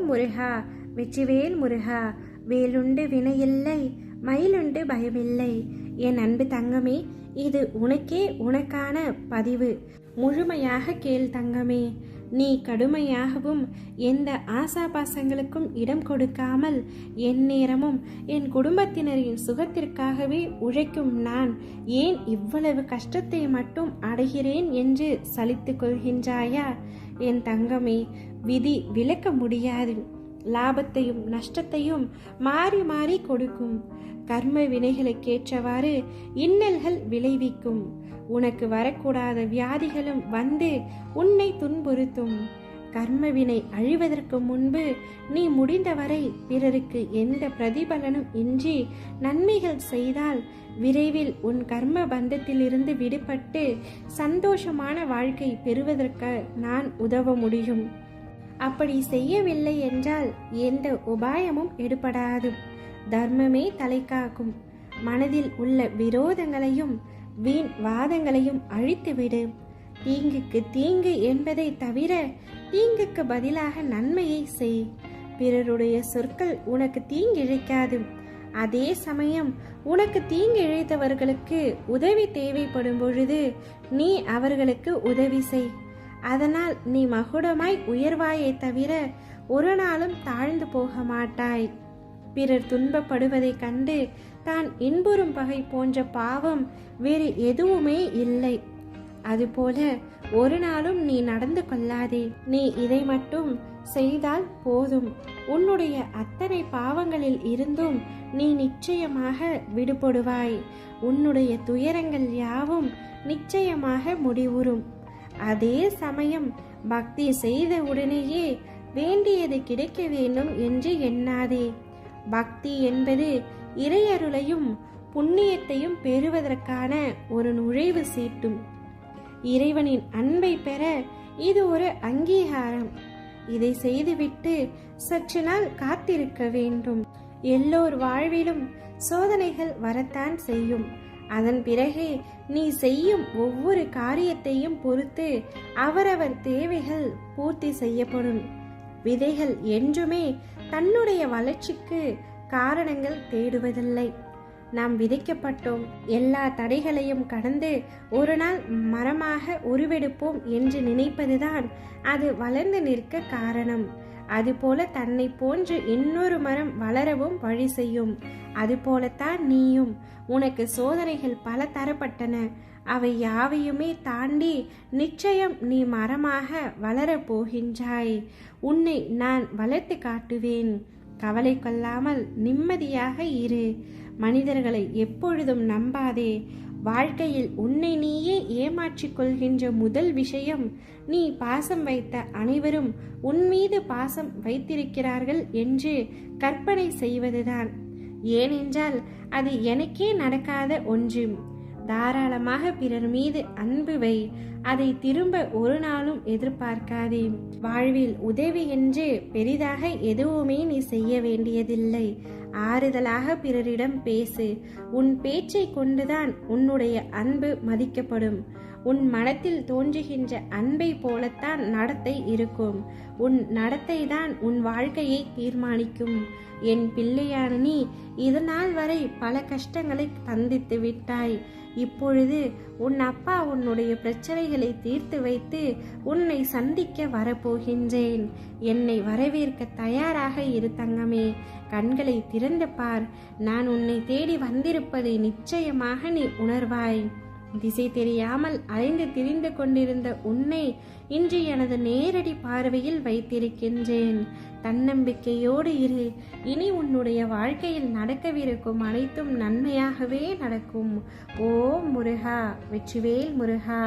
முருகா, வெற்றிவேல் முருகா. வேலுண்டு வினையில்லை, மயிலுண்டு பயமில்லை. என் அன்பு தங்கமே, இது உனக்கே உனக்கான பதிவு. முழுமையாக கேள் தங்கமே. நீ கடுமையாகவும் எந்த ஆசாபாசங்களுக்கும் இடம் கொடுக்காமல் என் நேரமும் என் குடும்பத்தினரின் சுகத்திற்காகவே உழைக்கும் நான் ஏன் இவ்வளவு கஷ்டத்தை மட்டும் அடைகிறேன் என்று சலித்து கொள்கின்றாயா? என் தங்கமே, விதி விலக்க முடியாது. லாபத்தையும் நஷ்டத்தையும் மாறி மாறி கொடுக்கும். கர்ம வினைகளுக்கேற்றவாறு இன்னல்கள் விளைவிக்கும். உனக்கு வரக்கூடாத வியாதிகளும் வந்து உன்னை துன்புறுத்தும். கர்மவினை அழிவதற்கு முன்பு நீ முடிந்தவரை பிறருக்கு எந்த பிரதிபலனும் இன்றி நன்மைகள் செய்தால் விரைவில் உன் கர்ம பந்தத்திலிருந்து விடுபட்டு சந்தோஷமான வாழ்க்கை பெறுவதற்கு நான் உதவ முடியும். அப்படி செய்யவில்லை என்றால் எந்த உபாயமும் எடுபடாது. தர்மமே தலை காக்கும். மனதில் உள்ள விரோதங்களையும் வீண் வாதங்களையும் அழித்துவிடு. தீங்குக்கு தீங்கு என்பதை தவிர தீங்குக்கு பதிலாக நன்மையை செய். பிறருடைய சொற்கள் உனக்கு தீங்கிழைக்காது. அதே சமயம் உனக்கு தீங்கிழைத்தவர்களுக்கு உதவி தேவைப்படும் பொழுது நீ அவர்களுக்கு உதவி செய். அதனால் நீ மகுடமாய் உயர்வாயை தவிர ஒரு நாளும் தாழ்ந்து போக மாட்டாய். பிறர் துன்பப்படுவதை கண்டு தான் இன்புறும் பகை போன்ற பாவம் வேறு எதுவுமே இல்லை. அதுபோல ஒரு நாளும் நீ நடந்து கொள்ளாதே. நீ இதை மட்டும் செய்தால் போதும். உன்னுடைய அத்தனை பாவங்களில் இருந்தும் நீ நிச்சயமாக விடுபடுவாய். உன்னுடைய துயரங்கள் யாவும் நிச்சயமாக முடிவுறும். அதே சமயம் பக்தி செய்த உடனேயே வேண்டியது கிடைக்க வேண்டும் என்று எண்ணாதே. பக்தி என்பது இறையருளையும் புண்ணியத்தையும் பெறுவதற்கான ஒரு நுழைவு சீட்டும். இறைவனின் அன்பை பெற இது ஒரு அங்கீகாரம். இதை செய்துவிட்டு சற்று நாள் காத்திருக்க வேண்டும். எல்லோர் வாழ்விலும் சோதனைகள் வரத்தான் செய்யும். அதன் பிறகு நீ செய்யும் ஒவ்வொரு காரியத்தையும் பொறுத்து அவரவர் தேவைகள் பூர்த்தி செய்யப்படும். விதைகள் என்றுமே தன்னுடைய வளர்ச்சிக்கு காரணங்கள் தேடுவதில்லை. நாம் விதைக்கப்பட்டோம். எல்லா தடைகளையும் கடந்து ஒரு நாள் மரமாக உருவெடுப்போம் என்று நினைப்பதுதான் அது வளர்ந்து நிற்க காரணம். அதுபோல தன்னை போன்று இன்னொரு மரம் வளரவும் வழி செய்யும். அதுபோலத்தான் நீயும். உனக்கு சோதனைகள் பல தரப்பட்டன. அவை யாவையுமே தாண்டி நிச்சயம் நீ மரமாக வளரப் போகின்றாய். உன்னை நான் வளர்த்து காட்டுவேன். கவலை கொள்ளாமல் நிம்மதியாக இரு. மனிதர்களை எப்பொழுதும் நம்பாதே. வாழ்க்கையில் உன்னை நீயே ஏமாற்றிக் கொள்கின்ற முதல் விஷயம், நீ பாசம் வைத்த அனைவரும் உன் மீது பாசம் வைத்திருக்கிறார்கள் என்று கற்பனை செய்வதுதான். ஏனென்றால் அது எனக்கே நடக்காத ஒன்று. தாராளமாக பிறர் மீது அன்பு வை. அதை திரும்ப ஒரு நாளும் எதிர்பார்க்காதே. வாழ்வில் உதவி என்று பெரிதாக எதுவுமே நீ செய்ய வேண்டியதில்லை. ஆறுதலாக பிறரிடம் பேசு. உன் பேச்சை கொண்டுதான் உன்னுடைய அன்பு மதிக்கப்படும். உன் மனத்தில் தோன்றுகின்ற அன்பை போலத்தான் நடத்தை இருக்கும். உன் நடத்தை தான் உன் வாழ்க்கையை தீர்மானிக்கும். என் பிள்ளையான நீ இதனால் வரை பல கஷ்டங்களை சந்தித்து விட்டாய். இப்பொழுது உன் அப்பா உன்னுடைய பிரச்சனைகளை தீர்த்து வைத்து உன்னை சந்திக்க வரப்போகின்றேன். என்னை வரவேற்க தயாராக இரு தங்கமே. கண்களை திறந்து பார். நான் உன்னை தேடி வந்திருப்பதை நிச்சயமாக நீ உணர்வாய். திசை தெரியாமல் அலைந்து திரிந்து கொண்டிருந்த உன்னை இன்று எனது நேரடி பார்வையில் வைத்திருக்கின்றேன். தன்னம்பிக்கையோடு இரு. இனி உன்னுடைய வாழ்க்கையில் நடக்கவிருக்கும் அனைத்தும் நன்மையாகவே நடக்கும். ஓம் முருகா, வெற்றிவேல் முருகா.